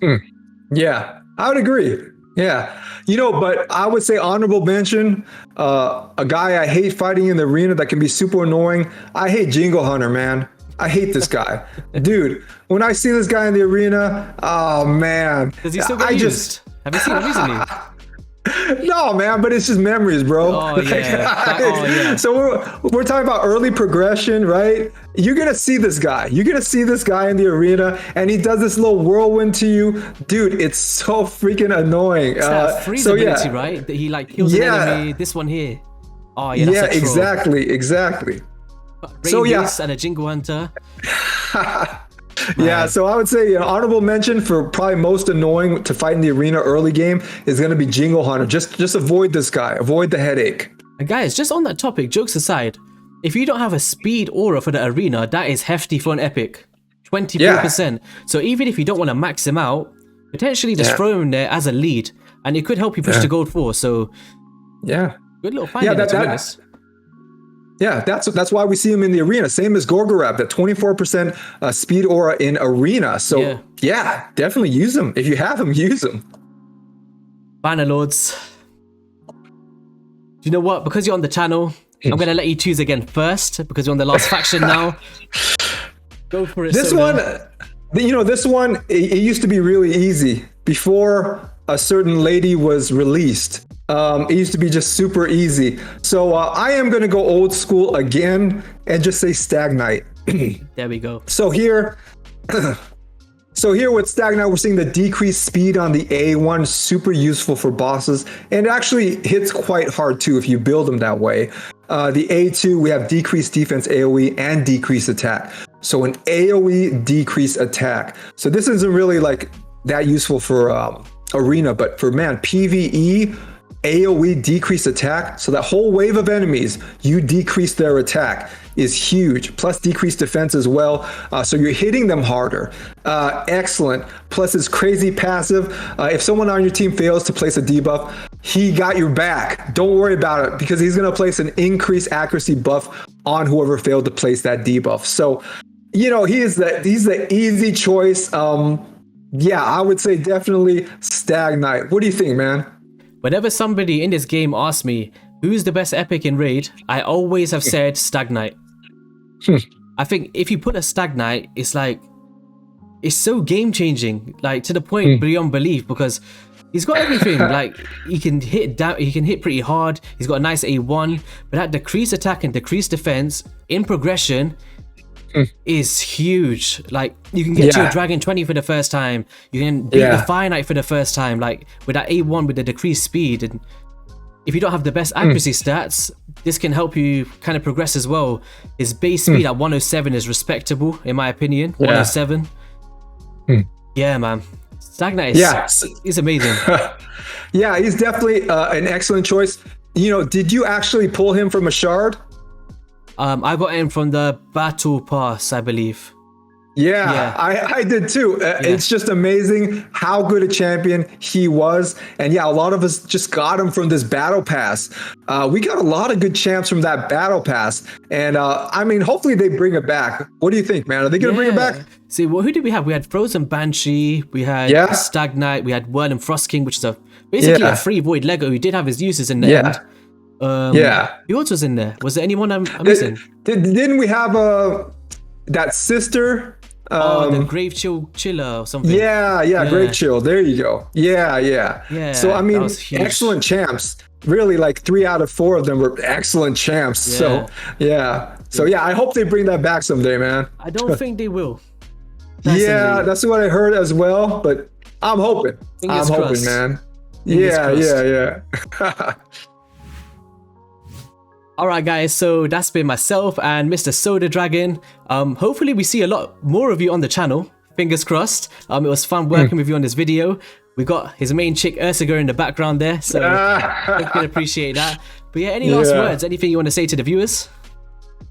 B: Yeah, I would agree. Yeah, but I would say honorable mention, a guy I hate fighting in the arena that can be super annoying. I hate Jingle Hunter, man. I hate this guy. Dude, when I see this guy in the arena, oh man.
A: Does he still get used? Have you seen him recently?
B: No, man, but it's just memories, bro.
A: Oh, yeah.
B: So we're talking about early progression, right? You're going to see this guy. You're going to see this guy in the arena, and he does this little whirlwind to you. Dude, it's so freaking annoying.
A: It's that freeze ability, right? That he kills an enemy. This one here. Oh, yeah, that's
B: exactly.
A: Radius and a Jingle Hunter.
B: Yeah, so I would say an honorable mention for probably most annoying to fight in the arena early game is going to be Jingle Hunter. Just avoid this guy. Avoid the headache.
A: And guys, just on that topic, jokes aside, if you don't have a speed aura for the arena, that is hefty for an epic. 24%. So even if you don't want to max him out, potentially just throw him there as a lead, and it could help you push to gold 4. So
B: yeah,
A: good little find to be honest.
B: Yeah, that's why we see him in the arena. Same as Gorgorab, that 24% speed aura in arena. So yeah, definitely use him. If you have him, use him.
A: Banner Lords. Do you know what? Because you're on the channel, I'm going to let you choose again first, because you're on the last faction now. Go for it.
B: This one, it used to be really easy. Before a certain lady was released, it used to be just super easy. So I am going to go old school again and just say Stag Knight.
A: There we go.
B: So here with Stag Knight, we're seeing the decreased speed on the A1, super useful for bosses, and it actually hits quite hard too if you build them that way. The A2, we have decreased defense AoE and decreased attack. So an AoE decreased attack. So this isn't really that useful for arena, but for PvE, AoE decreased attack, so that whole wave of enemies, you decrease their attack, is huge. Plus decreased defense as well, so you're hitting them harder. Excellent. Plus his crazy passive, if someone on your team fails to place a debuff, he got your back. Don't worry about it, because he's going to place an increased accuracy buff on whoever failed to place that debuff. So, he's the easy choice. Yeah, I would say definitely Stag Knight. What do you think, man?
A: Whenever somebody in this game asks me who's the best epic in Raid, I always have said Stag Knight. I think if you put a Stag Knight, it's so game changing, to the point beyond belief, because he's got everything. He can hit down, he can hit pretty hard. He's got a nice A1, but that decreased attack and decreased defense in progression is huge. You can get to a Dragon 20 for the first time. You can beat the Fire Knight for the first time, with that A1 with the decreased speed. And if you don't have the best accuracy stats, this can help you kind of progress as well. His base speed at 107 is respectable, in my opinion. 107. Yeah, man. Stag Knight is amazing.
B: Yeah, he's definitely an excellent choice. Did you actually pull him from a shard?
A: I got him from the Battle Pass, I believe.
B: Yeah. I did too. It's just amazing how good a champion he was. And a lot of us just got him from this Battle Pass. We got a lot of good champs from that Battle Pass. And hopefully they bring it back. What do you think, man? Are they going to bring it back?
A: See, who did we have? We had Frozen Banshee, we had Stag Knight, we had Whirl and Frost King, which is basically a free void LEGGO who did have his uses in the end. Who else was in there? Was there anyone I'm missing?
B: Didn't we have that sister?
A: The Grave Chiller or something.
B: Yeah, Grave Chill. There you go. Yeah. So excellent champs. Really, 3 out of 4 of them were excellent champs. So I hope they bring that back someday, man.
A: I don't think they will.
B: That's what I heard as well. But I'm hoping.
A: Fingers crossed.
B: Man. Yeah.
A: Alright guys, so that's been myself and Mr. Soda Dragon. Hopefully we see a lot more of you on the channel. Fingers crossed. It was fun working with you on this video. We got his main chick Ursaga in the background there, so I can appreciate that. But any last words, anything you want to say to the viewers?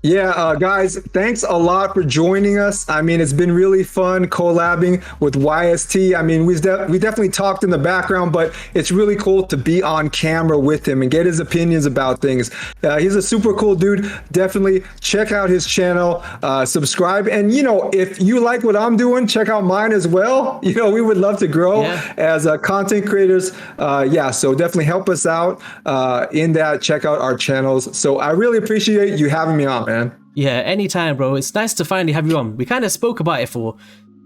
B: Yeah, guys, thanks a lot for joining us. I mean, it's been really fun collabing with YST. I mean, we definitely talked in the background, but it's really cool to be on camera with him and get his opinions about things. He's a super cool dude. Definitely check out his channel, subscribe. And, you know, if you like what I'm doing, check out mine as well. You know, we would love to grow as content creators. Yeah, so definitely help us out in that. Check out our channels. So I really appreciate you having me on, man.
A: Yeah, anytime, bro. It's nice to finally have you on. We kind of spoke about it for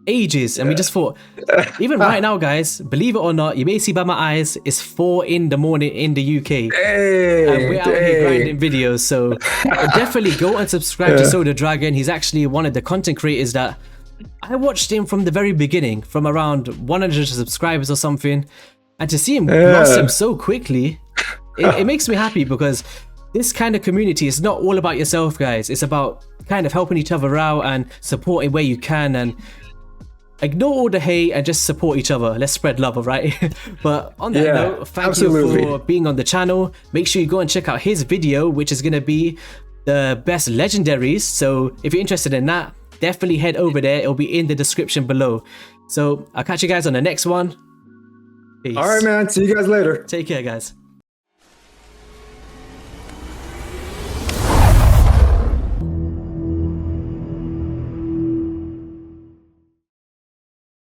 A: ages, and we just thought, even right now, guys, believe it or not, you may see by my eyes, it's 4 in the morning in the UK. And we're out here grinding videos, so definitely go and subscribe to Soda Dragon. He's actually one of the content creators that I watched him from the very beginning, from around 100 subscribers or something, and to see him blossom so quickly, it makes me happy, because this kind of community is not all about yourself, guys. It's about kind of helping each other out and supporting where you can, and ignore all the hate and just support each other. Let's spread love, right? But on that note, thank you for being on the channel. Make sure you go and check out his video, which is going to be the best legendaries. So if you're interested in that, definitely head over there. It'll be in the description below. So I'll catch you guys on the next one. Peace.
B: All right, man. See you guys later.
A: Take care, guys.